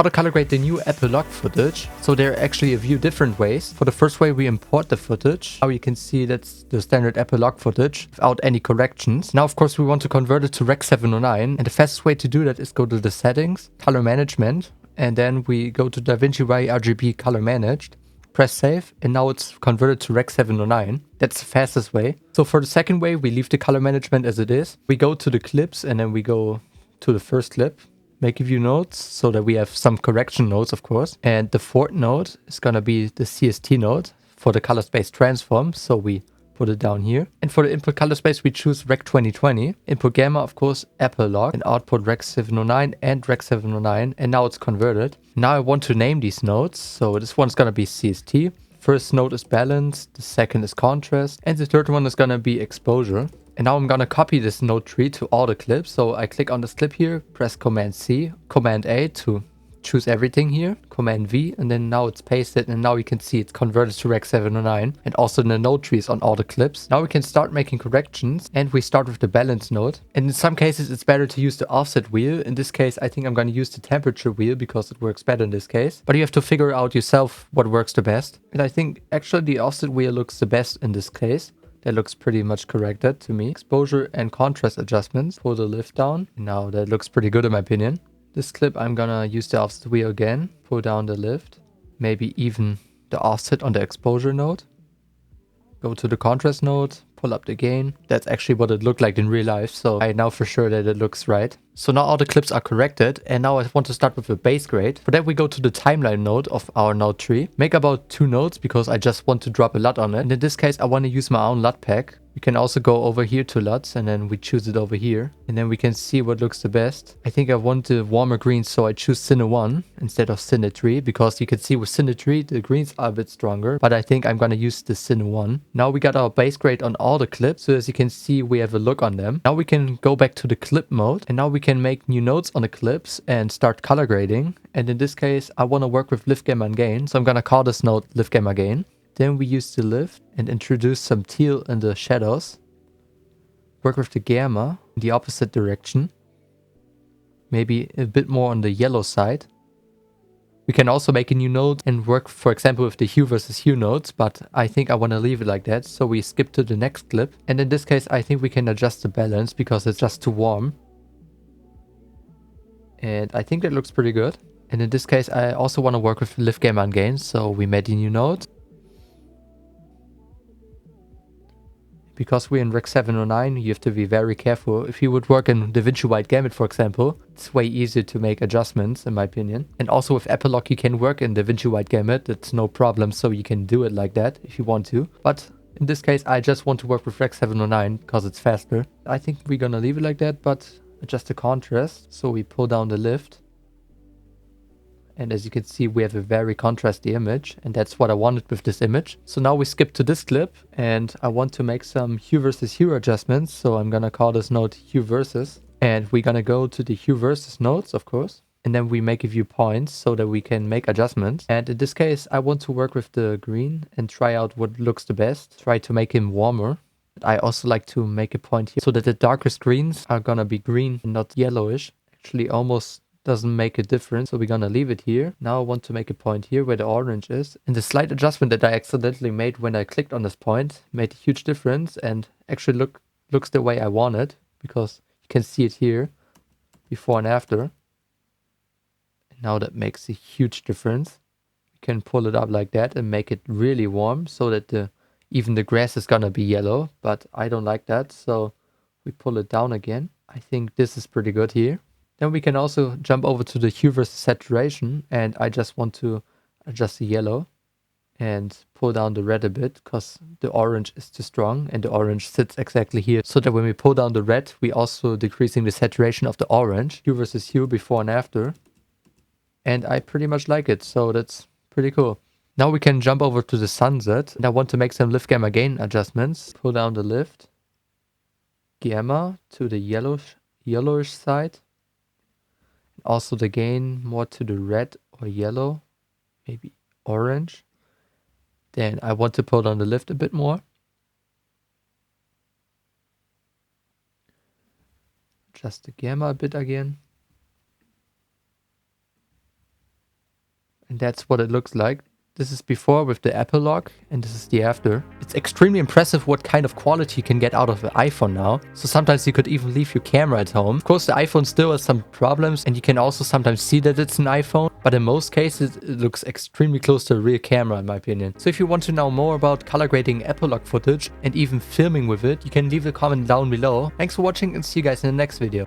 How to color grade the new Apple log footage. So there are actually a few different ways. For the first way, we import the footage. Now you can see that's the standard Apple log footage without any corrections. Now, of course, we want to convert it to Rec 709. And the fastest way to do that is go to the settings, color management, and then we go to Davinci RGB color managed. Press save, and now it's converted to Rec 709. That's the fastest way. So for the second way, we leave the color management as it is. We go to the clips, and then we go to the first clip. Make a few notes so that we have some correction notes, of course. And the fourth node is going to be the CST node for the color space transform. So we put it down here. And for the input color space, we choose Rec 2020. Input gamma, of course, Apple log, and output Rec 709 and Rec 709. And now it's converted. Now I want to name these nodes. So this one's going to be CST. First node is balance, the second is contrast, and the third one is going to be exposure. And now I'm going to copy this node tree to all the clips. So I click on this clip here, press Command C, Command A to choose everything here, Command V, and then now it's pasted, and now you can see it's converted to Rec 709, and also the node trees on all the clips. Now we can start making corrections, and we start with the balance node. And in some cases it's better to use the offset wheel. In this case I think I'm going to use the temperature wheel because it works better in this case. But you have to figure out yourself what works the best. And I think actually the offset wheel looks the best in this case. That looks pretty much corrected to me. Exposure and contrast adjustments. Pull the lift down. Now that looks pretty good in my opinion. This clip I'm gonna use the offset wheel again. Pull down the lift. Maybe even the offset on the exposure node. Go to the contrast node. Pull up the gain. That's actually what it looked like in real life. So I know for sure that it looks right. So now all the clips are corrected, and now I want to start with a base grade. For that we go to the timeline node of our node tree. Make about 2 nodes because I just want to drop a LUT on it. And in this case I want to use my own LUT pack. We can also go over here to LUTs, and then we choose it over here. And then we can see what looks the best. I think I want the warmer green, so I choose Cine 1 instead of Cine 3. Because you can see with Cine 3 the greens are a bit stronger. But I think I'm going to use the Cine 1. Now we got our base grade on all the clips. So as you can see we have a look on them. Now we can go back to the clip mode. And now we can make new nodes on the clips and start color grading. And in this case I want to work with lift gamma and gain. So I'm going to call this node lift gamma gain. Then we use the lift and introduce some teal in the shadows. Work with the gamma in the opposite direction. Maybe a bit more on the yellow side. We can also make a new node and work, for example, with the hue versus hue nodes, but I think I want to leave it like that. So we skip to the next clip. And in this case, I think we can adjust the balance because it's just too warm. And I think that looks pretty good. And in this case, I also want to work with lift gamma and gain. So we made a new node. Because we're in Rec 709, you have to be very careful. If you would work in Davinci Wide Gamut, for example, it's way easier to make adjustments, in my opinion. And also with Apple Lock, you can work in Davinci Wide Gamut. It's no problem, so you can do it like that if you want to. But in this case, I just want to work with Rec 709 because it's faster. I think we're gonna leave it like that, but adjust the contrast. So we pull down the lift. And as you can see, we have a very contrasty image, and that's what I wanted with this image. So now we skip to this clip, and I want to make some hue versus hue adjustments. So I'm gonna call this node hue versus, and we're gonna go to the hue versus nodes, of course. And then we make a few points so that we can make adjustments. And in this case, I want to work with the green and try out what looks the best. Try to make him warmer. I also like to make a point here so that the darkest greens are gonna be green and not yellowish. Actually, almost doesn't make a difference, so we're gonna leave it here. Now I want to make a point here where the orange is. And the slight adjustment that I accidentally made when I clicked on this point made a huge difference and actually looks the way I want it, because you can see it here, before and after. And now that makes a huge difference. You can pull it up like that and make it really warm so that even the grass is gonna be yellow, but I don't like that, so we pull it down again. I think this is pretty good here. Then we can also jump over to the hue versus saturation, and I just want to adjust the yellow and pull down the red a bit because the orange is too strong and the orange sits exactly here. So that when we pull down the red, we also decreasing the saturation of the orange. Hue versus hue before and after. And I pretty much like it, so that's pretty cool. Now we can jump over to the sunset, and I want to make some lift gamma gain adjustments. Pull down the lift. Gamma to the yellowish side. Also the gain more to the red or yellow, maybe orange. Then I want to pull down the lift a bit more. Adjust the gamma a bit again. And that's what it looks like. This is before with the Apple lock, and this is the after. It's extremely impressive what kind of quality you can get out of the iPhone now. So sometimes you could even leave your camera at home. Of course, the iPhone still has some problems, and you can also sometimes see that it's an iPhone. But in most cases, it looks extremely close to a real camera, in my opinion. So if you want to know more about color grading Apple lock footage and even filming with it, you can leave a comment down below. Thanks for watching, and see you guys in the next video.